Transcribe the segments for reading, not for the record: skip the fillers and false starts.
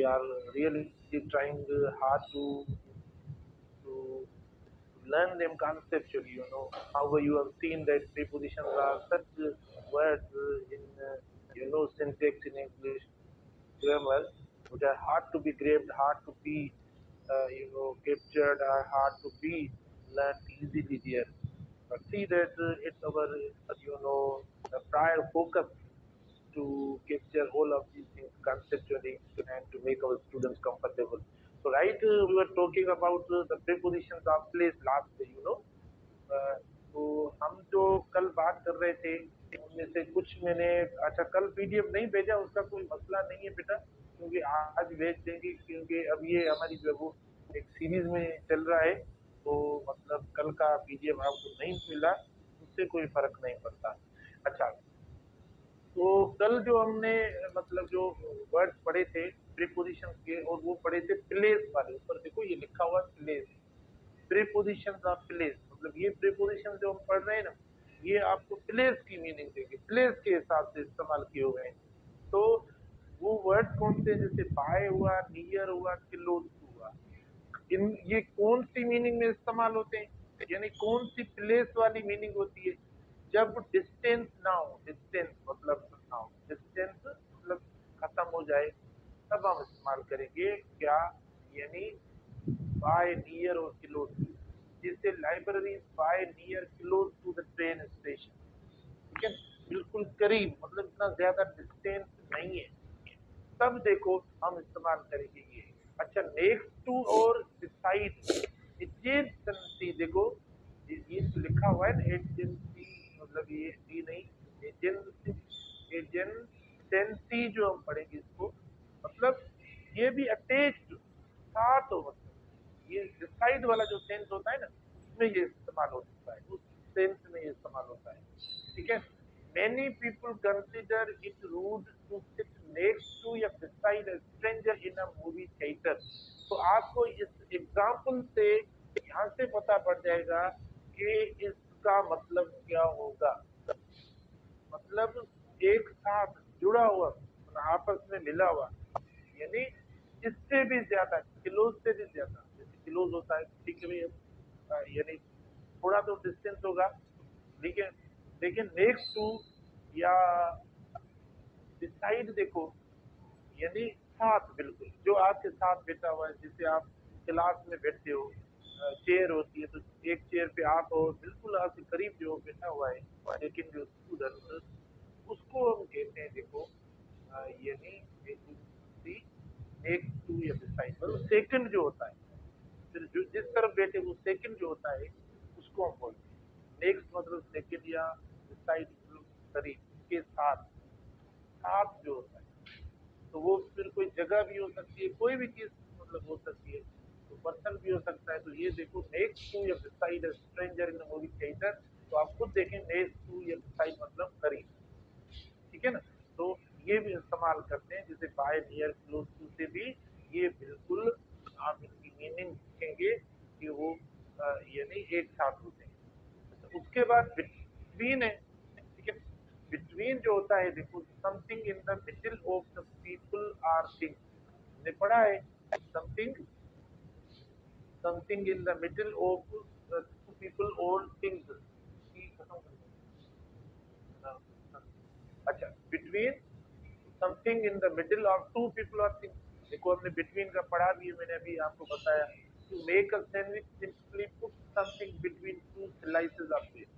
we are really trying hard to learn them conceptually. However, you have seen that prepositions are such words in syntax in English grammar, which are hard to be grabbed, hard to be captured, are hard to be learned easily there. But see that it's our prior focus to capture all of these things conceptually and to make our students comfortable. So, right, we were talking about the prepositions of place last day. अ, तो हम जो कल बात कर रहे थे उनमें से कुछ मैंने, अच्छा कल पीडीएफ नहीं भेजा उसका कोई मसला नहीं है बेटा, क्योंकि आज भेज देंगे, क्योंकि अब ये हमारी जो है वो एक सीरीज में चल रहा है, तो मतलब कल का पीडीएफ आपको नहीं मिला उससे कोई फर्क नहीं पड़ता। अच्छा, तो कल जो हमने मतलब जो वर्ड्स पढ़े थे प्रीपोजिशन के, और वो पढ़े थे प्लेस वाले, ऊपर देखो ये लिखा हुआ प्लेस, प्रीपोजिशन ऑफ प्लेस, मतलब ये प्रीपोजिशन जो हम पढ़ रहे हैं ना, ये आपको प्लेस की मीनिंग देंगे, प्लेस के हिसाब से इस्तेमाल किए हुए हैं। तो वो वर्ड कौन से, जैसे बाय हुआ, नियर हुआ, क्लोज हुआ, इन ये कौन सी मीनिंग में इस्तेमाल होते हैं, यानी कौन सी प्लेस वाली मीनिंग होती है, जब डिस्टेंस ना हो, डिस्टेंस मतलब ना हो, डिस्टेंस मतलब खत्म हो जाए, तब हम इस्तेमाल करेंगे क्या, यानी बाय नियर और क्लोज, जैसे library by near close to the train station, ठीक है, बिल्कुल करीब, मतलब इतना ज्यादा डिस्टेंस नहीं है, तब देखो हम इस्तेमाल करेंगे ये। अच्छा, नेक्स्ट टू और बिसाइड, एजेंसी, देखो ये तो लिखा हुआ है ना एजेंसी, मतलब ये डी नहीं, एजेंसी, एजेंसी जो हम पढ़ेंगे इसको, मतलब ये भी अटैच्ड, साथ हो, मतलब ये डिसाइड वाला जो सेंस होता है ना, उसमें ये इस्तेमाल हो सकता है, उस सेंस में ये इस्तेमाल होता है, ठीक है। Many people consider it rude to sit next to या beside a stranger in a movie theater. तो आपको इस एग्जाम्पल से यहाँ से पता पड़ जाएगा कि इसका मतलब क्या होगा, मतलब एक साथ जुड़ा हुआ, मतलब आपस में मिला हुआ, यानी इससे भी ज्यादा, क्लोज से भी ज्यादा, जैसे क्लोज होता है, ठीक है भैया, यानी थोड़ा तो डिस्टेंस होगा, लेकिन लेकिन नेक्स्ट टू या डिसाइड देखो, यानी साथ, बिल्कुल जो आपके साथ बैठा हुआ है, जैसे आप क्लास में बैठते हो, चेयर होती है, तो एक चेयर पे आप हो, बिल्कुल आपके करीब जो बैठा हुआ है, लेकिन जो स्टूडेंट, उसको हम कहते हैं देखो, यानी नेक्स्ट टू या डिसाइड, मतलब सेकंड जो होता है, फिर जो जिस तरफ बैठे वो सेकंड जो होता है उसको हम बोलते हैं नेक्स्ट, मतलब सेकंड, या साइड मतलब करीब, के साथ, साथ जो होता है, तो वो फिर कोई जगह भी हो सकती है, कोई भी चीज मतलब हो सकती है, तो पर्सन भी हो सकता है। तो ये देखो नेक्स्ट टू या side stranger in movie theatre, तो आप खुद देखें नेक्स्ट टू या साइड मतलब करीब, ठीक है ना। तो ये भी इस्तेमाल करते हैं, जैसे बाय नियर क्लोज टू से भी ये बिल्कुल आप इसकी मीनिंग देखेंगे कि वो यानी एक साथ होते हैं। तो उसके बाद बिटवीन है, ठीक है, बिटवीन जो होता है देखो, something in the middle of the people or things, ने पढ़ा है, something, something in the middle of two people और थिंग्स, अच्छा, between something in the middle of two people और थिंग्स, देखो हमने बिटवीन का पढ़ा भी है, मैंने अभी आपको बताया, to make a sandwich simply put something between two slices of bread,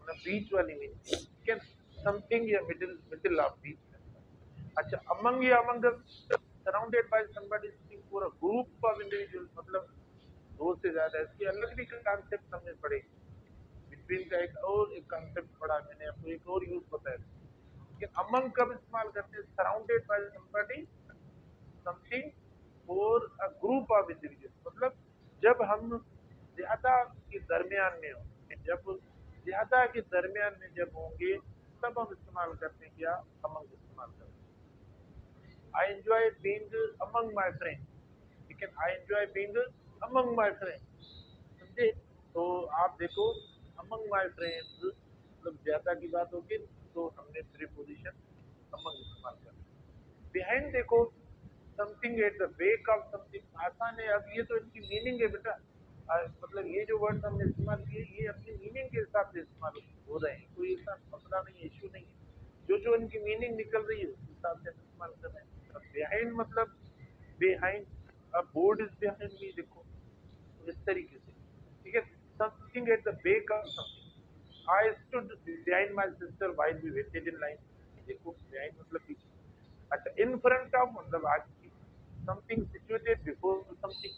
मतलब बीच वाली मीनिंग, ठीक है, समथिंग या मिडिल, मिडिल ऑफ बीच। अच्छा, अमंग या among, surrounded by somebody sitting for a group of individual, मतलब दो से ज्यादा, इसके अलग भी कॉन्सेप्ट हमने पढ़े, बिटवीन का एक और एक कॉन्सेप्ट पढ़ा मैंने आपको, एक और यूज बताया, लेकिन अमंग कब इस्तेमाल करते हैं, सराउंडेड बाय समबडी समथिंग और अ ग्रुप ऑफ इंडिविजुअल, मतलब जब हम ज्यादा के दरमियान में हों, जब ज्यादा के दरमियान में जब होंगे, तब हम इस्तेमाल करते हैं क्या, अमंग इस्तेमाल करते हैं। I enjoy being among my friend, ठीक है, I enjoy being among my friend, समझे। तो आप देखो अमंग माय फ्रेंड्स, मतलब ज्यादा की बात होगी, तो हमने प्रीपोजिशन अमंग इस्तेमाल करना। बिहाइंड देखो, something at the back of something आसान है। अब ये तो इनकी मीनिंग है बेटा। मतलब ये जो वर्ड हमने इस्तेमाल किए ये अपनी मीनिंग के हिसाब से इस्तेमाल हो रहे हैं, कोई ऐसा मसला नहीं है, इशू नहीं है। जो जो इनकी मीनिंग निकल रही है उस हिसाब से हम इस्तेमाल कर रहे हैं। अब बिहाइंड मतलब बिहाइंड, अब बोर्ड इज बिहाइंड मी, देखो तो इस तरीके से, ठीक है। Something at the back of something, I stood behind my sister while we waited in line, देखो बिहाइंड मतलब पीछे। अच्छा, इन फ्रंट ऑफ मतलब आगे, समथिंग सिचुएटेड बिफोर समथिंग,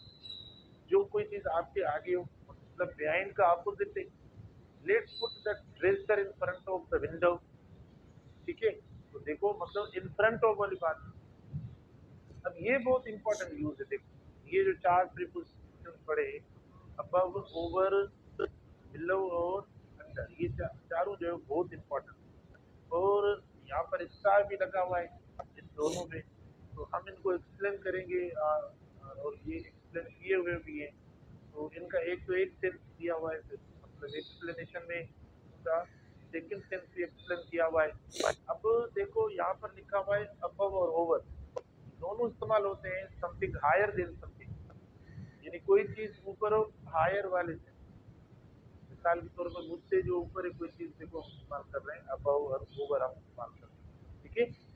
जो कोई चीज आपके आगे हो, मतलब बिहाइंड का अपोजिट है। Let's put the dresser in front of the window, ठीक है। तो देखो मतलब इन फ्रंट ऑफ वाली बात। अब ये बहुत इंपॉर्टेंट यूज है, देखो ये जो चार प्रीपोजिशन पड़े, अबव, ओवर, बिलो और अंडर, ये चारों जो है बहुत इंपॉर्टेंट। और यहाँ पर स्टार भी लगा हुआ है इन दोनों में, तो हम इनको एक्सप्लेन करेंगे और ये एक्सप्लेन किए हुए भी हैं। तो इनका एक तो एक सेंस दिया हुआ है, मतलब एक्सप्लेनेशन में इनका सेकंड सेंस भी एक्सप्लेन किया हुआ है। अब देखो यहाँ पर लिखा हुआ है अबव और ओवर, दोनों इस्तेमाल होते हैं समथिंग हायर देन समथिंग, यानी कोई चीज ऊपर हो हायर वाले से। मिसाल के तौर पर मुझसे जो ऊपर है कोई चीज, देखो हम इस्तेमाल कर रहे हैं अबव और ओवर, हम इस्तेमाल कर रहे हैं, ठीक है।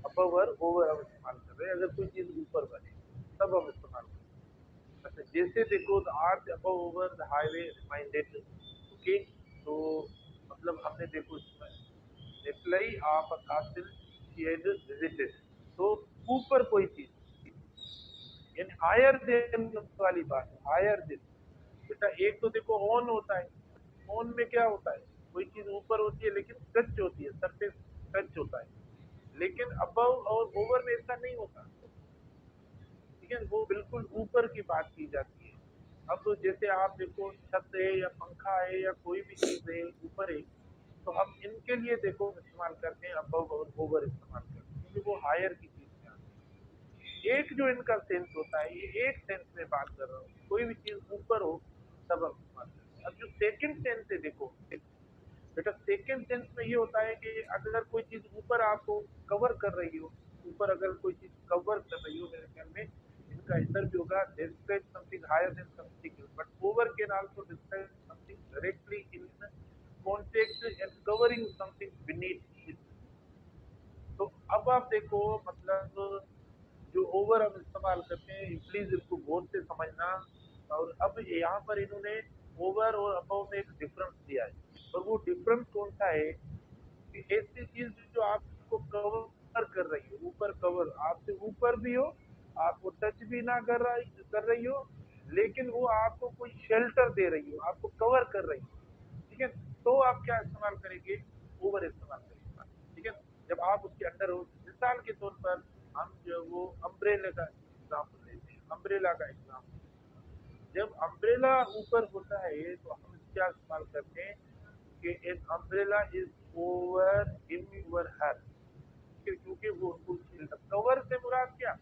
अबव और ओवर हम इस्तेमाल कर रहे हैं, अगर कोई चीज ऊपर बने तब हम इस्तेमाल कर रहे हैं। अच्छा, जैसे देखो the arch above over the highway reminded, okay. तो मतलब हमने देखो इसमें reply of a कासिल she had visited, तो ऊपर कोई चीज, यानी हायर देन वाली बात, हायर देन। बेटा एक तो देखो ऑन होता है, ऑन में क्या होता है, कोई चीज ऊपर होती है लेकिन टच होती है, सरफेस टच होता है। लेकिन अबव और ओवर में ऐसा नहीं होता, ठीक है, वो बिल्कुल ऊपर की बात की जाती है। अब तो जैसे आप देखो छत है या पंखा है या कोई भी चीज है ऊपर है, तो हम इनके लिए देखो इस्तेमाल करते हैं अबव और ओवर इस्तेमाल करते हैं, क्योंकि वो हायर की चीज में आती है। एक जो इनका सेंस होता है, ये एक सेंस में बात कर रहा हूँ, कोई भी चीज ऊपर हो तब हम इस्तेमाल करते हैं। अब जो सेकंड सेंस है देखो बेटा, सेकंड सेंस में ये होता है कि अगर कोई चीज ऊपर आपको कवर कर रही हो, ऊपर अगर कोई चीज कवर कर रही हो, मेरे ख्याल में इनका इधर भी होगा describe something higher than something, but over can also describe something directly in contact and covering something beneath it. तो अब आप देखो मतलब जो ओवर हम इस्तेमाल करते हैं, प्लीज इसको गौर से समझना। और अब यहाँ पर इन्होंने ओवर और अबव में एक डिफरेंस दिया है, और वो डिफरेंस कौन सा है कि ऐसी चीज जो आपको कवर कर रही हो, ऊपर कवर आपसे ऊपर भी हो, आपको टच भी ना कर रही हो, लेकिन वो आपको कोई शेल्टर दे रही हो, आपको कवर कर रही हो, ठीक है। तो आप क्या इस्तेमाल करेंगे, ओवर इस्तेमाल करेंगे, ठीक है। जब आप उसके अंडर हो, मिसाल के तौर पर हम जो वो अम्ब्रेला का एग्जाम्पल लेते हैं, अम्ब्रेला का एग्जाम्पल, जब अम्ब्रेला ऊपर होता है तो हम क्या इस्तेमाल करते हैं कि an umbrella is over in your head, क्योंकि वो उनको कवर से मुराद क्या,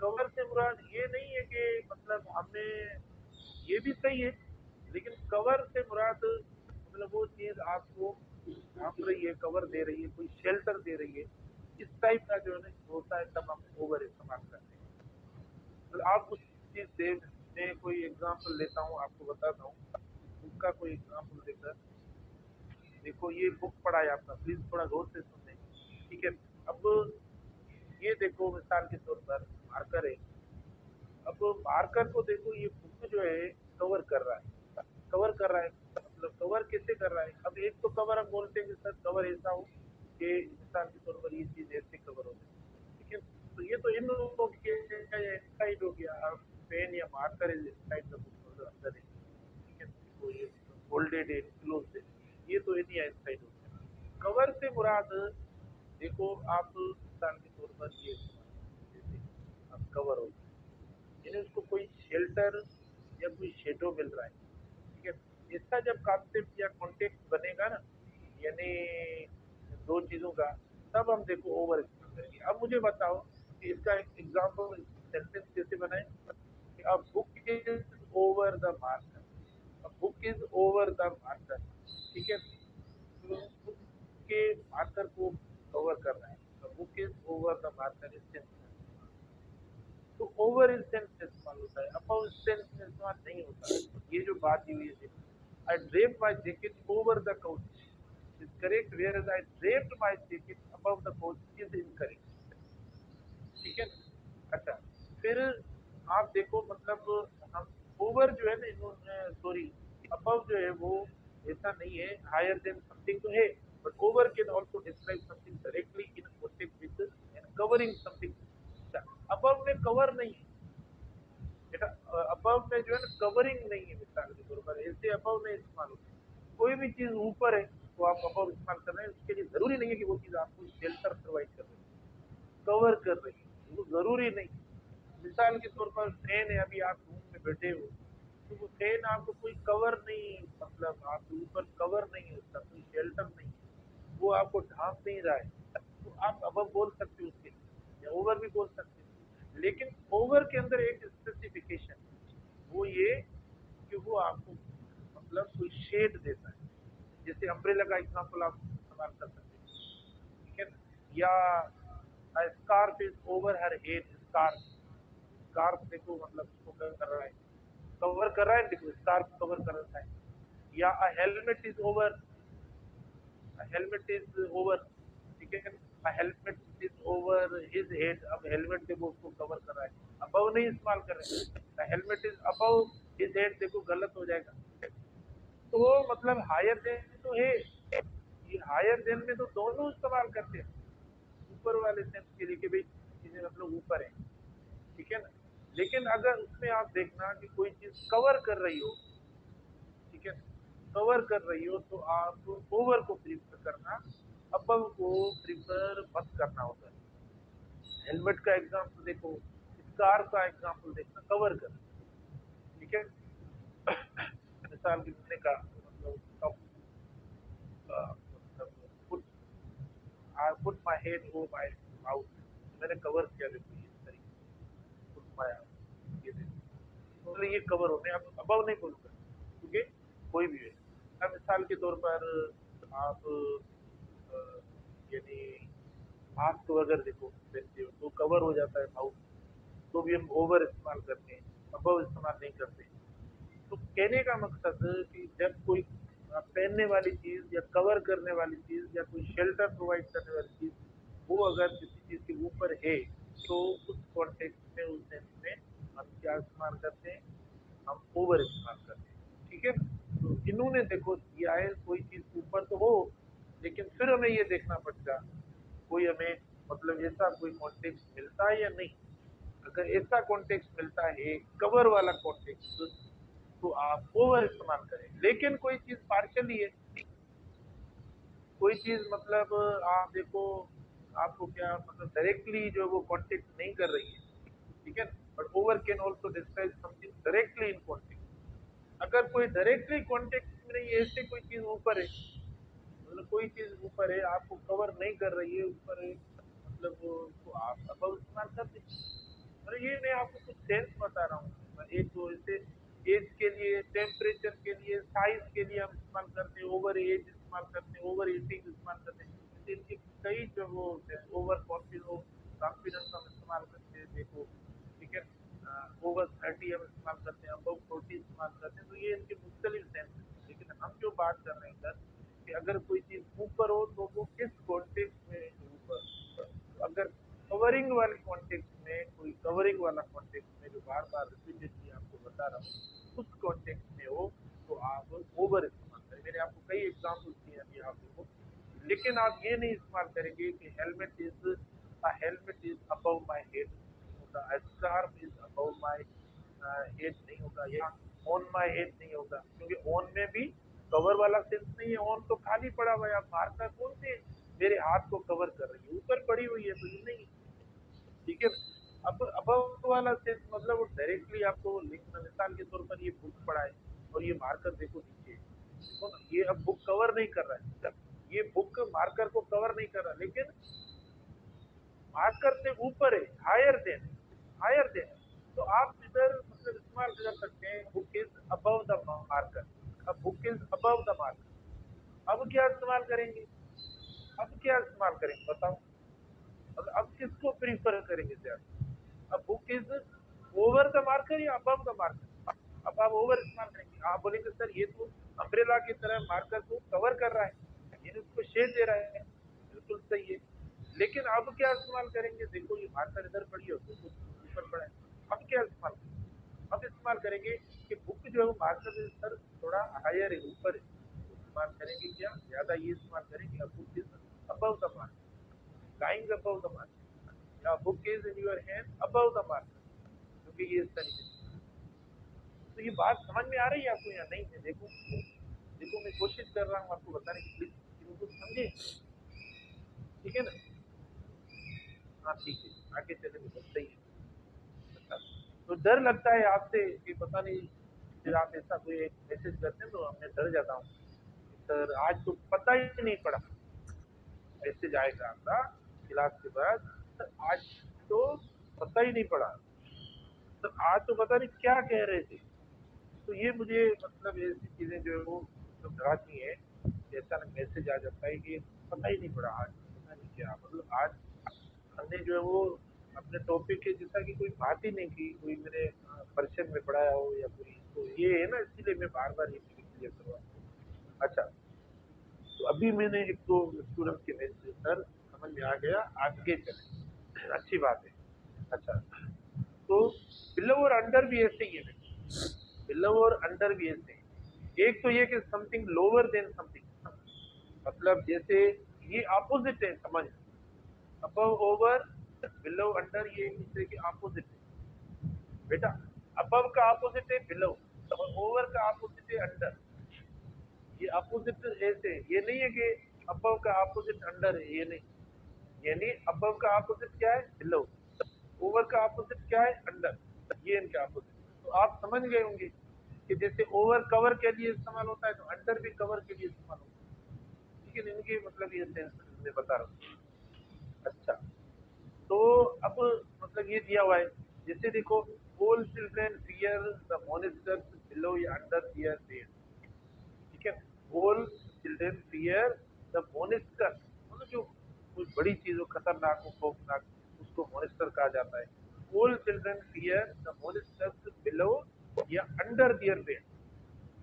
कवर से मुराद ये नहीं है कि मतलब हमें, ये भी सही है, लेकिन कवर से मुराद मतलब वो चीज आपको ढांप रही है, कवर दे रही है, कोई शेल्टर दे रही है, इस टाइप का जो है ना होता है, तब हम ओवर इस्तेमाल करते हैं। तो आप उस चीज से, मैं कोई एग्जांपल लेता हूँ, आपको बताता हूँ बुक का कोई एग्जांपल देकर। देखो ये बुक पढ़ा है आपका, प्लीज थोड़ा गौर से सुनने, ठीक है। अब ये देखो मिसाल के तौर पर मार्कर है, अब मार्कर को देखो ये बुक जो है कवर कर रहा है, कवर कर रहा है, मतलब कवर कैसे कर रहा है। अब एक तो कवर हम बोलते हैं कि सर कवर ऐसा हो कि मिसाल के तौर पर ये चीज ऐसे कवर हो जाए, ठीक है। तो ये तो इन लोगों के साइड हो गया, अब पेन या मार्कर इज साइड का बुक अंदर है, ठीक है। तो ये फोल्डेड है, क्लोज है, ये तो इन साइड हो गया। कवर से मुराद देखो आप मिसाल के तौर पर ये जैसे अब कवर हो, यानी उसको कोई शेल्टर या कोई शेडो मिल रहा है, ठीक है। इसका जब कॉन्सेप्ट या कॉन्टेक्ट बनेगा ना, यानी दो चीजों का, तब हम देखो ओवर इस्तेमाल करेंगे। अब मुझे बताओ कि इसका एक एग्जाम्पल सेंटेंस कैसे बनाए कि a book is over the marker, a book is over the marker, ठीक है। तो बुक के मार्कर को कवर कर रहा है, book is over the marker इस सेंस में। ओवर इज सेंस में इस्तेमाल होता है, अबव सेंस में इस्तेमाल नहीं होता। ये जो बात हुई है, I drape my jacket over the couch is correct, whereas I draped my jacket above the couch is incorrect. ठीक है ना? अच्छा, फिर आप देखो मतलब हम ओवर जो है ना, इन्होंने सॉरी अबव जो है वो ऐसा नहीं है, हायर देन समथिंग तो है, but over can also describe something directly in contact with covering something. अच्छा, अबव में कवर नहीं है बेटा, अबव में जो है ना कवरिंग नहीं है, मिसाल के तौर पर ऐसे अबव में इस्तेमाल होता है। कोई भी चीज ऊपर है तो आप अबव इस्तेमाल कर रहे हैं, उसके लिए जरूरी नहीं है कि वो चीज आपको शेल्टर प्रोवाइड कर रही है, कवर कर रही है, वो जरूरी नहीं। मिसाल के तौर पर फैन है, अभी आप रूम में बैठे हो तो वो फैन आपको कोई कवर नहीं, मतलब आपके ऊपर कवर नहीं है, उसका कोई शेल्टर नहीं है, वो आपको ढांप नहीं रहा है, तो आप अब बोल सकते हो उसके लिए, या ओवर भी बोल सकते हो। लेकिन ओवर के अंदर एक स्पेसिफिकेशन, वो ये कि वो आपको मतलब कोई शेड देता है, जैसे अम्ब्रेला का एग्जांपल आप इस्तेमाल कर सकते हैं। ठीक है ना? या scarf is over her head, scarf, scarf देखो मतलब उसको कवर कर रहा है, कवर कर रहा है, देखो स्कार्फ कवर कर रहा है। या अ helmet is over, helmet is over, ठीक है, helmet is over his head, अब हेलमेट देखो उसको कवर कर रहा है, अबव नहीं इस्तेमाल कर रहे हैं, helmet is above his head देखो गलत हो जाएगा। तो मतलब हायर देन तो है, ये हायर देन में तो दोनों इस्तेमाल करते हैं, ऊपर वाले सेंस के लिए कि भाई चीजें मतलब ऊपर है, ठीक है ना। लेकिन अगर उसमें आप देखना कि कोई चीज कवर कर रही हो, ठीक है, कवर कर रही हो, तो आप ओवर को प्रीफर करना, अबव को प्रीफर मत करना होता है। हेलमेट का एग्जाम्पल देखो, कार का एग्जाम्पल देखना, कवर कर, ठीक है। मिसाल की मैंने कहा मतलब put I put my head oh my mouth, मैंने कवर किया, देखो इस तरीके, पुट माई, ये देखो मतलब ये कवर होने, अब अबव नहीं बोलूंगा क्योंकि कोई भी है। अब मिसाल के तौर पर आप यानी मास्क अगर देखो पहनते हो तो कवर हो जाता है माउथ, तो भी हम ओवर इस्तेमाल करते हैं, अबव इस्तेमाल नहीं करते। तो कहने का मकसद कि जब कोई पहनने वाली चीज या कवर करने वाली चीज या कोई शेल्टर प्रोवाइड करने वाली चीज, वो अगर किसी चीज के ऊपर है, तो उस कॉन्टेक्स्ट में, उस सेंस में हम क्या इस्तेमाल करते हैं, हम ओवर इस्तेमाल करते हैं। ठीक है, तो इन्होंने देखो दिया है कोई चीज ऊपर तो हो, लेकिन फिर हमें ये देखना पड़ेगा कोई हमें मतलब ऐसा कोई कॉन्टेक्स्ट मिलता है या नहीं। अगर ऐसा कॉन्टेक्स्ट मिलता है कवर वाला कॉन्टेक्स्ट, तो आप ओवर इस्तेमाल करें। लेकिन कोई चीज पार्शियली है, कोई चीज मतलब आप देखो आपको क्या मतलब डायरेक्टली जो वो कॉन्टेक्ट नहीं कर रही है, ठीक है, but over can also describe something directly in contact. अगर कोई डायरेक्टली कॉन्टेक्ट में नहीं है, ऐसे कोई चीज ऊपर है, मतलब कोई चीज ऊपर है आपको कवर नहीं कर रही है, ऊपर है मतलब तो आप अब इस्तेमाल कर दीजिए। मतलब ये मैं आपको कुछ सेंस बता रहा हूँ, एक तो जैसे एज के लिए, टेम्परेचर के लिए, साइज के लिए हम इस्तेमाल करते हैं, ओवर एज इस्तेमाल करते हैं, ओवर ईटिंग इस्तेमाल करते हैं, जैसे इनके कई जो वो होते हैं, ओवर कॉन्फिडेंस हम इस्तेमाल करते हैं देखो, ठीक है, ओवर 30 हम इस्तेमाल करते हैं, अबव 40 इस्तेमाल करते हैं, तो ये इनके मुख्तलिफ सेंस हैं। लेकिन हम जो बात कर रहे हैं सर कि अगर कोई चीज ऊपर हो तो वो किस कॉन्टेक्स्ट में ऊपर, तो अगर कवरिंग वाले कॉन्टेक्स्ट में, कोई कवरिंग वाला कॉन्टेक्स्ट में जो बार बार रिपीटेडली आपको बता रहा हूँ उस कॉन्टेक्स्ट में हो, तो आप ओवर इस्तेमाल करें। मैंने आपको कई एग्जाम्पल्स दिए अभी आप देखो। लेकिन आप ये नहीं इस्तेमाल करेंगे कि helmet is above my head नहीं होगा, scarf is above my head नहीं होगा, या ऑन माई हेड नहीं होगा, क्योंकि ऑन में भी कवर वाला सेंस नहीं है, ऑन तो खाली पड़ा हुआ है, आप मारकर कौन से मेरे हाथ को कवर कर रही है, ऊपर पड़ी हुई है तो ये नहीं है। ठीक है, अब अबव वाला सेंस मतलब वो डायरेक्टली आपको लिखना, मिसाल के तौर पर ये बुक पड़ा है और ये मार्कर देखो नीचे, देखो ना ये अब बुक कवर नहीं कर रहा है, ये बुक मार्कर को कवर नहीं कर रहा, लेकिन मार्कर से ऊपर है, हायर देन, तो आप इधर मतलब इस्तेमाल कर सकते हैं book is above the marker. अब book is above the marker, अब क्या इस्तेमाल करेंगे, अब क्या इस्तेमाल करेंगे बताओ, अब किसको प्रीफर करेंगे ज्यादा, अब book is over the marker या अबव द मार्कर? अब आप ओवर इस्तेमाल करेंगे, आप बोलेंगे सर ये तो अम्ब्रेला की तरह मार्कर को कवर कर रहा है, ये उसको शेड दे रहा है, बिल्कुल सही है। लेकिन अब क्या इस्तेमाल करेंगे, देखो ये मार्कर इधर पड़ी है, उसको ऊपर पड़ा है, अब क्या इस्तेमाल करेंगे? अब इस्तेमाल करेंगे कि बुक जो है वो मार्कर से सर थोड़ा हायर है, ऊपर है, इस्तेमाल करेंगे क्या, ज्यादा ये इस्तेमाल करेंगे, अब book is above the marker, lying above the marker, या book is in your hand above the marker, क्योंकि ये इस तरीके से। तो ये बात समझ में आ रही है आपको या नहीं है? देखो देखो, मैं कोशिश कर रहा हूँ आपको बताने की, प्लीज उनको समझे, ठीक है ना? हाँ ठीक है, आगे चले तो सही है। अच्छा, तो डर लगता है आपसे कि पता नहीं, फिर आप ऐसा कोई एक मैसेज करते हैं तो मैं डर जाता हूँ, सर आज तो पता ही नहीं पड़ा, मैसेज आएगा आपका क्लास के बाद, सर आज तो पता ही नहीं पड़ा, सर आज तो पता नहीं क्या कह रहे थे। तो ये मुझे मतलब ऐसी चीजें जो है वो मतलब डराती है, जैसा ना मैसेज आ जाता है कि पता ही नहीं पड़ा आज, पता नहीं क्या, मतलब आज हमने जो है वो अपने टॉपिक के जैसा कि कोई बात ही नहीं की, कोई मेरे परिचय में पढ़ाया हो या कोई, तो ये है ना, इसीलिए मैं बार बार ये चीज़ क्लियर करवा। अच्छा, तो अभी मैंने एक दो स्टूडेंट के मैसेज सर समझ में आ गया, आगे चले, अच्छी बात है। अच्छा, तो बिलो और अंडर भी ऐसे ही है, बिलो और अंडर भी ऐसे ही। एक तो ये कि समथिंग लोअर देन समथिंग, मतलब जैसे ये अपोजिट है, समझ, अबव ओवर, बिलो अंडर, ये एक दूसरे के अपोजिट है बेटा। अबव का अपोजिट है बिलो, और ओवर का अपोजिट है अंडर। ये अपोजिट ऐसे, ये नहीं है कि अबव का अपोजिट अंडर है, ये नहीं, यानी अबव का अपोजिट क्या है, बिलो, ओवर का अपोजिट क्या है, अंडर, ये इनके अपोजिट। तो आप समझ गए होंगे कि जैसे ओवर कवर के लिए इस्तेमाल होता है, तो अंडर भी कवर के लिए इस्तेमाल होता है, लेकिन इनके मतलब ये सेंस मैं बता रहा हूँ। अच्छा, तो अब मतलब ये दिया हुआ है, जैसे देखो, all children fear the monitors below या अंडर दियर बेड, ठीक है। All children fear the monitor, मतलब जो कोई बड़ी चीज हो, खतरनाक हो, खौफनाक, उसको मॉनिटर कहा जाता है। All children fear the monitors below या अंडर दियर बेड,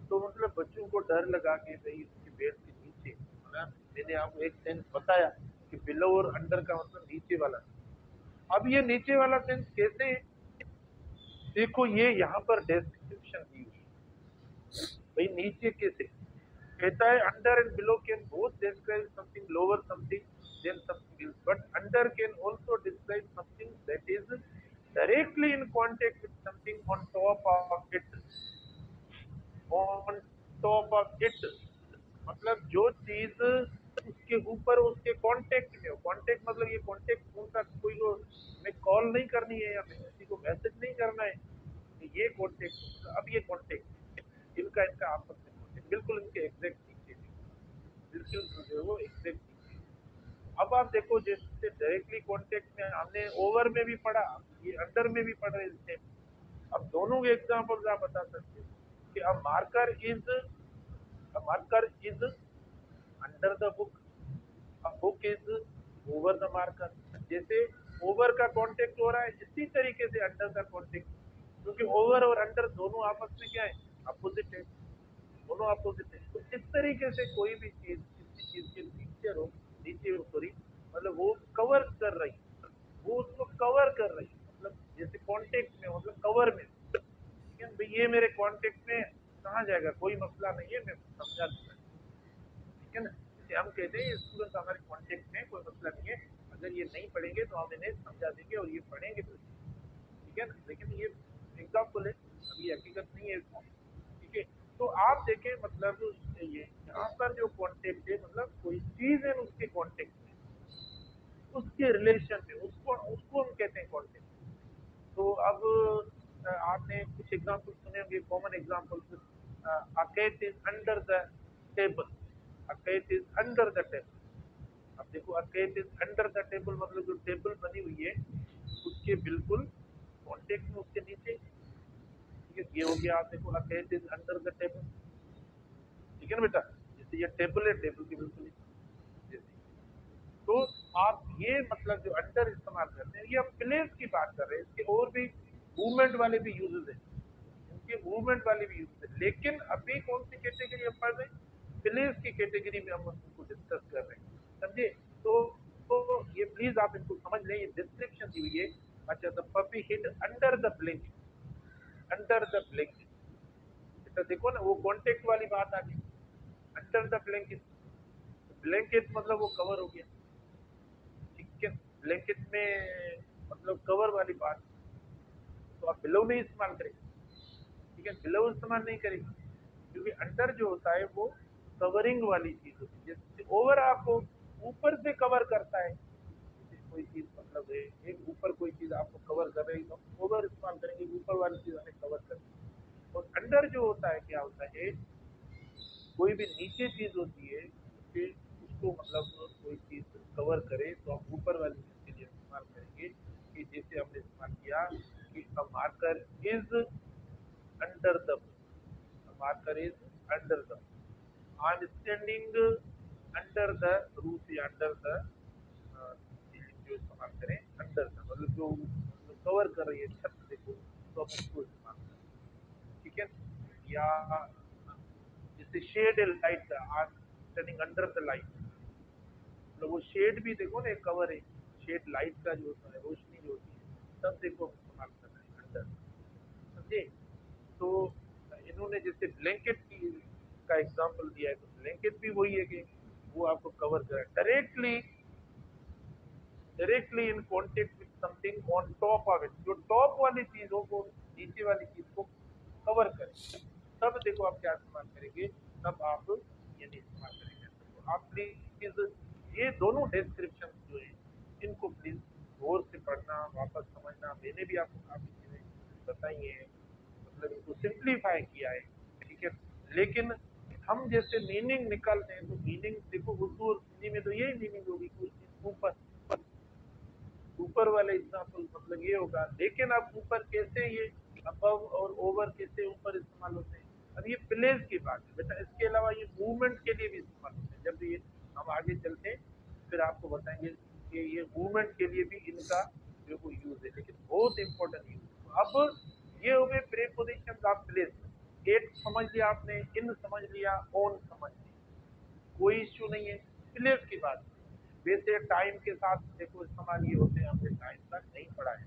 तो मतलब बच्चों को डर लगा कि भाई उसके बेड के नीचे, है ना? मैंने आपको एक सेंस बताया कि बिलो और अंडर का मतलब नीचे वाला। अब ये नीचे वाला सेंस कैसे है? देखो ये यहाँ पर डिस्क्रिप्शन दी हुई है, भाई नीचे कैसे, कहता है under and below can both describe something lower something than something else, but under can also describe something that is directly in contact with something on top of it, on top of it, मतलब जो चीज उसके ऊपर, उसके contact में हो, contact मतलब ये कांटेक्ट कौन सा, कोई को हमें कॉल नहीं करनी है या किसी को मैसेज नहीं करना है, तो ये कांटेक्ट, अब ये कांटेक्ट इनका इनका आपस में कांटेक्ट बिल्कुल इनके एग्जैक्ट नीचे, बिल्कुल जो है वो एग्जैक्ट नीचे। अब आप देखो, जैसे डायरेक्टली कांटेक्ट में हमने ओवर में भी पढ़ा, ये अंडर में भी पढ़ रहे हैं, अब दोनों के एग्जांपल्स आप बता सकते हो कि a marker is under the book, a book is over the marker. जैसे ओवर का कांटेक्ट हो रहा है, इसी तरीके से अंडर का कांटेक्ट, क्योंकि ओवर और अंडर दोनों आपस में क्या है, अपोजिट है, दोनों अपोजिट है। तो इस तरीके से कोई भी चीज किसी चीज के नीचे हो, सॉरी, मतलब वो कवर कर रही है, वो उसको कवर कर रही है, मतलब जैसे कांटेक्ट में मतलब कवर में, ठीक है भाई, ये मेरे कांटेक्ट में कहाँ जाएगा, कोई मसला नहीं है, मैं समझा दूंगा, ठीक है ना। जैसे हम कहते हैं स्टूडेंट हमारे कांटेक्ट में, कोई मसला नहीं है, अगर ये नहीं पढ़ेंगे तो हम इन्हें समझा देंगे, और ये पढ़ेंगे तो, ठीक है ना, लेकिन ये एग्जाम्पल है, अभी हकीकत नहीं है इसका, ठीक है। तो आप देखें, मतलब ये यहाँ पर जो कांटेक्ट है, मतलब कोई चीज है उसके कांटेक्ट में, उसके रिलेशन में, उसको उसको हम कहते हैं कांटेक्ट। तो अब आपने कुछ एग्जाम्पल सुने होंगे, common examples, a cat is under the table, a cat is under the table. अब देखो, a cat is under the table मतलब जो टेबल बनी हुई है उसके बिल्कुल कॉन्टेक्ट में, उसके नीचे, ठीक है, ये हो गया। आप देखो, a cat is under the table, ठीक है ना बेटा, जैसे ये टेबल है, टेबल के बिल्कुल नीचे, जैसे। तो आप ये मतलब जो अंडर इस्तेमाल करते हैं, ये हम प्लेस की बात कर रहे हैं, इसके और भी मूवमेंट वाले भी यूजेस है, इनके मूवमेंट वाले भी यूजेस है। लेकिन अभी कौन सी कैटेगरी हम पढ़ रहे हैं, प्लेस की कैटेगरी में हम उनको डिस्कस कर रहे हैं, समझे? तो ये प्लीज आप इनको समझ लें, ये डिस्क्रिप्शन दी हुई है। अच्छा, the puppy hid under the blanket, under the blanket, बेटा देखो ना, वो कॉन्टेक्ट वाली बात आ गई, अंडर द ब्लैंकेट। ब्लैंकेट मतलब वो कवर हो गया, ठीक है, ब्लैंकेट में मतलब कवर वाली बात, तो आप बिलो नहीं इस्तेमाल करेंगे, ठीक है, बिलो इस्तेमाल नहीं करेंगे, क्योंकि अंडर जो होता है वो कवरिंग वाली चीज होती है। जैसे ओवर आपको ऊपर से कवर करता है, जैसे कोई चीज मतलब है, एक ऊपर कोई चीज आपको कवर कर रही है तो ओवर इस्तेमाल करेंगे, ऊपर वाली चीज हमें कवर करती है। और अंडर जो होता है क्या होता है, कोई भी नीचे चीज होती है उसे, उसको मतलब कोई चीज कवर करे तो हम ऊपर वाली चीज के लिए इस्तेमाल करेंगे। कि जैसे हमने इस्तेमाल किया कि a marker is under the, marker is under the, I am standing under the roof या अंडर द, जो इस्तेमाल करें अंडर द मतलब जो कवर कर रही है छत देखो, तो हम उसको इस्तेमाल करें, ठीक है। या जैसे शेड लाइट का, I am standing under the light, मतलब वो शेड भी देखो ना एक कवर है, शेड लाइट का जो होता है, रोशनी जो होती है, तब देखो हम इस्तेमाल कर रहे हैं अंडर, समझे? तो इन्होंने जैसे ब्लैंकेट की का एग्जांपल दिया है, तो ब्लैंकेट भी वही है कि वो आपको कवर करे directly, directly in contact with something on top of it, जो टॉप वाली चीज हो वो नीचे वाली चीज को कवर करे, तब देखो आप क्या इस्तेमाल करेंगे, तब आप ये नहीं इस्तेमाल करेंगे। तो आप प्लीज ये दोनों डिस्क्रिप्शन जो है इनको प्लीज गौर से पढ़ना, वापस समझना। मैंने भी आपको काफी चीजें बताई हैं, मतलब इसको सिंप्लीफाई किया है, ठीक है। लेकिन हम जैसे मीनिंग निकालते हैं तो मीनिंग देखो, उर्दू और हिंदी में तो यही मीनिंग होगी, कोई चीज ऊपर, ऊपर वाले एग्जाम्पल मतलब ये होगा। लेकिन अब ऊपर कैसे ये अबव और ओवर कैसे ऊपर इस्तेमाल होते हैं, अब ये प्लेस की बात है बेटा, इसके अलावा ये मूवमेंट के लिए भी इस्तेमाल होते हैं। जब ये हम आगे चलते हैं फिर आपको बताएंगे कि ये मूवमेंट के लिए भी इनका जो वो यूज है, लेकिन बहुत इंपॉर्टेंट यूज। अब ये हो गए प्रीपोजिशन ऑफ प्लेस, एट समझ लिया आपने, इन समझ लिया, ऑन समझ लिया, कोई इश्यू नहीं है। प्लेस की बात, वैसे टाइम के साथ देखो इस्तेमाल ये होते हैं, हमने टाइम का नहीं पढ़ा है,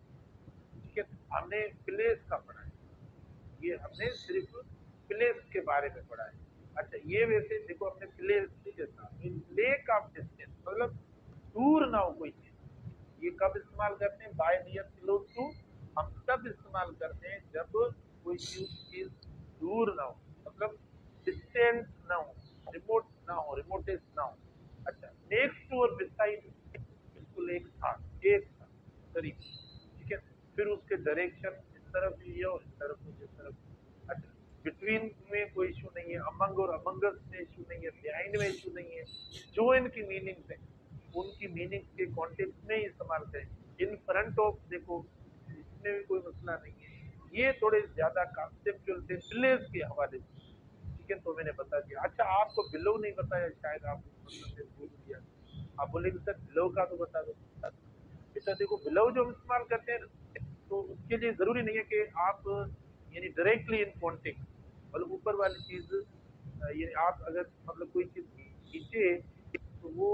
ठीक है, हमने प्लेस का पढ़ा है, ये हमने सिर्फ प्लेस के बारे में पढ़ा है। अच्छा, ये वैसे देखो हमने प्लेस के साथ लेक ऑफ डिस्टेंस मतलब दूर ना हो कोई चीज, ये कब इस्तेमाल करते हैं, बाय नियर क्लोज टू, हम तब इस्तेमाल करते हैं जब कोई चीज दूर ना हो, मतलब डिस्टेंस ना हो, रिमोट ना हो, रिमोटेस्ट ना हो। अच्छा, नेक्स्ट टू और बिसाइड, बिल्कुल एक साथ करीब, ठीक है। फिर उसके डायरेक्शन, इस तरफ भी ये हो, इस तरफ भी, इस तरफ। अच्छा, बिटवीन में कोई इशू नहीं है, अमंग और अमंगस में इशू नहीं है, बिहाइंड में इशू नहीं है, जो इनकी मीनिंग्स है उनकी मीनिंग्स के कॉन्टेक्स्ट में ही इस्तेमाल करें। इन फ्रंट ऑफ देखो, इसमें भी कोई मसला नहीं है। ये थोड़े ज्यादा कॉन्सेप्चुअल थे प्लेस के हवाले से, ठीक है, तो मैंने बता दिया। अच्छा, आपको बिलो नहीं बताया, शायद आप मतलब मैं भूल गया, आप बोलेंगे सर बिलो का तो बता दो। बेटा देखो, बिलो जो हम इस्तेमाल करते हैं तो उसके लिए जरूरी नहीं है कि आप यानी डायरेक्टली इन कॉन्टेक्ट, मतलब ऊपर वाली चीज, ये आप अगर मतलब कोई चीज नीचे है तो वो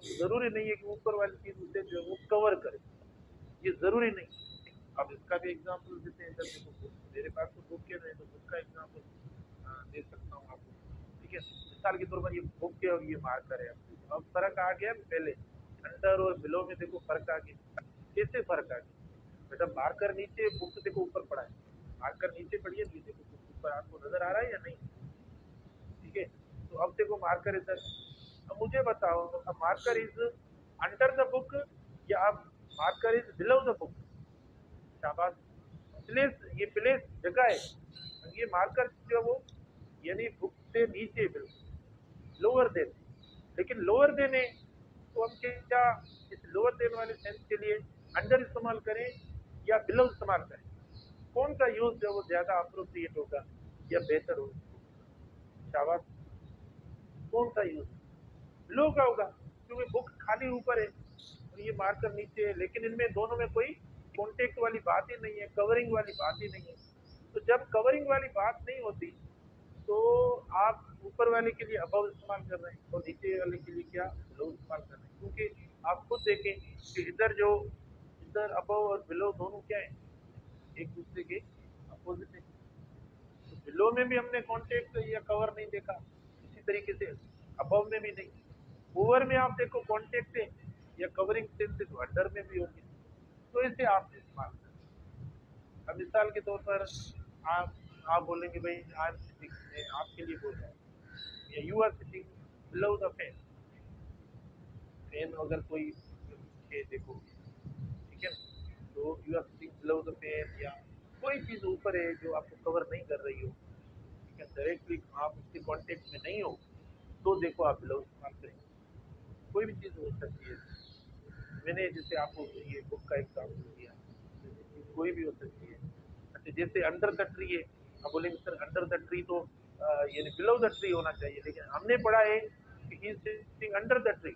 जरूरी नहीं है कि ऊपर वाली चीज उसे जो है वो कवर करे, ये जरूरी नहीं। अब इसका भी एग्जाम्पल देते हैं, जब देखो मेरे पास तो बुक के नहीं, तो बुक का एग्जाम्पल दे सकता हूँ आपको, ठीक है। मिसाल के तौर पर ये बुक के और ये मार्कर है, अब फर्क आ गया ना, पहले अंडर और बिलो में देखो फर्क आ गया, कैसे फर्क आ गया बेटा, मार्कर नीचे, बुक देखो ऊपर पड़ा है, मार्कर नीचे पड़ी है, नीचे बुक ऊपर, आपको नजर आ रहा है या नहीं, ठीक है। तो अब देखो मार्कर इधर, अब मुझे बताओ, अब marker is under the book या अब marker is below the book, शाबाश। प्लेस, ये प्लेस जगह है, ये मार्कर जो है वो यानी बुक से नीचे, बिल्कुल लोअर देन, लेकिन लोअर देन है तो हम क्या इस लोअर देन वाले सेंस के लिए अंडर इस्तेमाल करें या बिलो इस्तेमाल करें, कौन सा यूज जो है वो ज्यादा अप्रोप्रिएट होगा या बेहतर होगा, शाबाश। कौन सा यूज बिलो का होगा, क्योंकि बुक खाली ऊपर है और ये मार्कर नीचे है, लेकिन इनमें दोनों में कोई कॉन्टेक्ट वाली बात ही नहीं है, कवरिंग वाली बात ही नहीं है। तो जब कवरिंग वाली बात नहीं होती तो आप ऊपर वाले के लिए अबव इस्तेमाल कर रहे हैं और नीचे वाले के लिए क्या, बिलो इस्तेमाल कर रहे हैं। क्योंकि आप खुद देखें कि इधर अबव और बिलो दोनों क्या है, एक दूसरे के अपोजिट है। तो बिलो में भी हमने कॉन्टेक्ट या कवर नहीं देखा, इसी तरीके से अबव में भी नहीं। ओवर में आप देखो कॉन्टेक्ट है या कवरिंग सेंस है, तो अंडर में भी होगी। तो इसे आप इस्तेमाल करें। अब मिसाल के तौर पर आप बोलेंगे भाई आई एम सिटिंग, मैं आपके लिए बोल रहा हूँ, या you are sitting below the fan. Fan अगर कोई है देखो, ठीक है ना, तो you are sitting below the fan, या कोई चीज़ ऊपर है जो आपको कवर नहीं कर रही हो, ठीक है, डायरेक्टली आप उसके कांटेक्ट में नहीं हो, तो देखो आप बिलो इस्तेमाल करेंगे। कोई भी चीज़ हो सकती है। मैंने जैसे आपको ये बुक का एग्जाम्पल दिया, जैसे चीज़ कोई भी हो सकती है। अच्छा, जैसे अंडर द ट्री है, आप बोलेंगे सर अंडर द ट्री तो यानी बिलो द ट्री होना चाहिए, लेकिन हमने पढ़ा है कि he is sitting under the tree.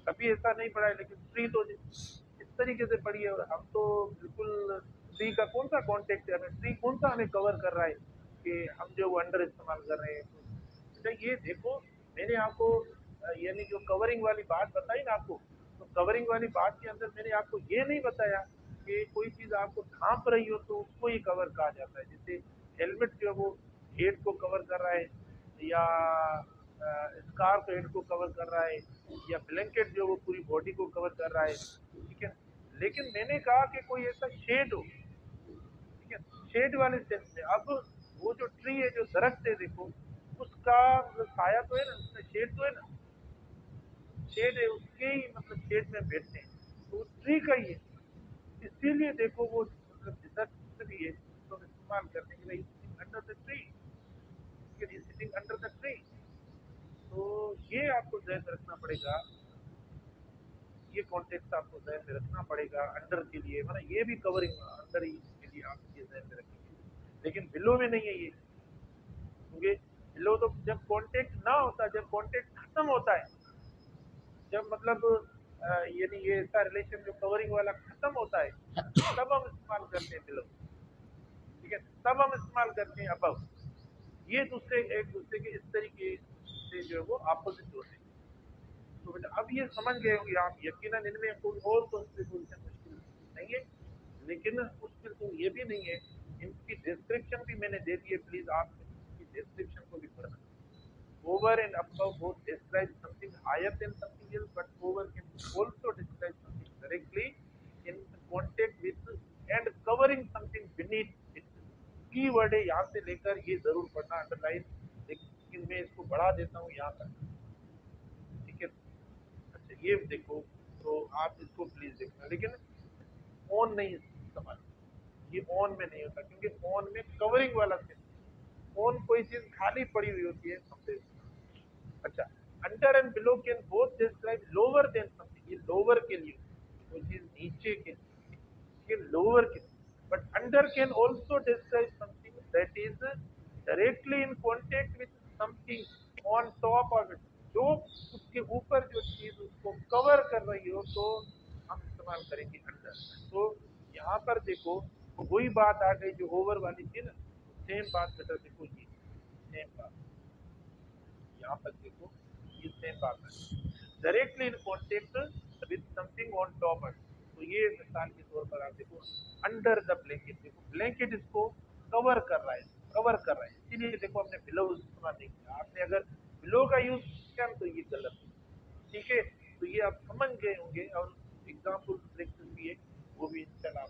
कभी ऐसा नहीं पढ़ा है, लेकिन ट्री तो इस तरीके से पढ़ी है, और हम तो बिल्कुल ट्री का कौन सा कॉन्टेक्ट है, हमें ट्री कौन सा हमें कवर कर रहा है कि हम जो वो अंडर इस्तेमाल कर रहे हैं। तो ये देखो, मैंने आपको यानी जो कवरिंग वाली बात बताई ना आपको, तो कवरिंग वाली बात के अंदर मैंने आपको ये नहीं बताया कि कोई चीज़ आपको ढांप रही हो तो उसको ही कवर कहा जाता है। जैसे हेलमेट जो है वो हेड को कवर कर रहा है, या स्कार्फ हेड को कवर कर रहा है, या ब्लैंकेट जो वो पूरी बॉडी को कवर कर रहा है, ठीक है। लेकिन मैंने कहा कि कोई ऐसा शेड हो, ठीक है, शेड वाले सेंस में। अब वो जो ट्री है, जो दरख्त है देखो, उसका मतलब साया तो है ना, उसमें शेड तो है ना, शेड है, उसके ही मतलब शेड में बैठते हैं, तो ट्री का ही है। इसीलिए देखो वो मतलब दरख्त भी है, तो इस्तेमाल करने के लिए under the tree, sitting under the tree. तो ये आपको ध्यान में रखना पड़ेगा, ये कॉन्टेक्स्ट आपको ध्यान में रखना पड़ेगा अंडर के लिए, मतलब ये भी कवरिंग अंडर ही के लिए आप ये ध्यान में रखेंगे, लेकिन बिलो में नहीं है ये। क्योंकि बिलो तो जब कांटेक्ट ना होता, जब कांटेक्ट खत्म होता है, जब मतलब यानी ये ऐसा रिलेशन जो कवरिंग वाला खत्म होता है, तब हम इस्तेमाल करते हैं बिलो, ठीक है, तब हम इस्तेमाल करते हैं अबव। ये दूसरे एक दूसरे के इस तरीके से जो है वो अपोजिट होते हैं। तो बेटा अब ये समझ गए होंगे आप, यकीनन इनमें कोई और पोजीशन मुश्किल नहीं है, लेकिन मुश्किल तो ये भी नहीं है, इनकी डिस्क्रिप्शन भी मैंने दे दी है, प्लीज आप इसकी डिस्क्रिप्शन को भी पढ़ना। Over and above both describe something higher than something else, but over can also describe something directly in contact with and covering something beneath it. की वर्ड है, यहाँ से लेकर ये जरूर पढ़ना अंडरलाइन, लेकिन मैं इसको बढ़ा देता हूँ यहाँ तक, ठीक है। अच्छा ये देखो, तो आप इसको प्लीज देखना, लेकिन ऑन नहीं इस्तेमाल, ये ऑन में नहीं होता, क्योंकि ऑन में कवरिंग वाला सेंस, ऑन कोई चीज खाली पड़ी हुई होती है हमसे। अच्छा, under and below can both describe lower than something, ये लोअर के लिए, वो चीज नीचे के लिए, ये लोअर के लिए। But under can also describe something that is directly in contact with something on top of it, जो उसके ऊपर जो चीज उसको कवर कर रही हो, तो हम इस्तेमाल करेंगे अंडर। तो यहाँ पर देखो, वही बात आ गई जो ओवर वाली थी ना, सेम बात बेटा, देखो ये सेम बात यहाँ तक देखो, ये सेम बात है, directly in contact with something on top of. तो ये मिसाल के तौर पर आप देखो, अंडर द ब्लैंकेट, देखो ब्लैंकेट इसको कवर कर रहा है, कवर कर रहा है, इसीलिए देखो हमने बिलो इस्तेमाल नहीं किया। आपने अगर बिलो का यूज किया तो ये गलत है, ठीक है। तो ये आप समझ गए होंगे, और एग्जाम्पल भी है, वो भी इंशाल्लाह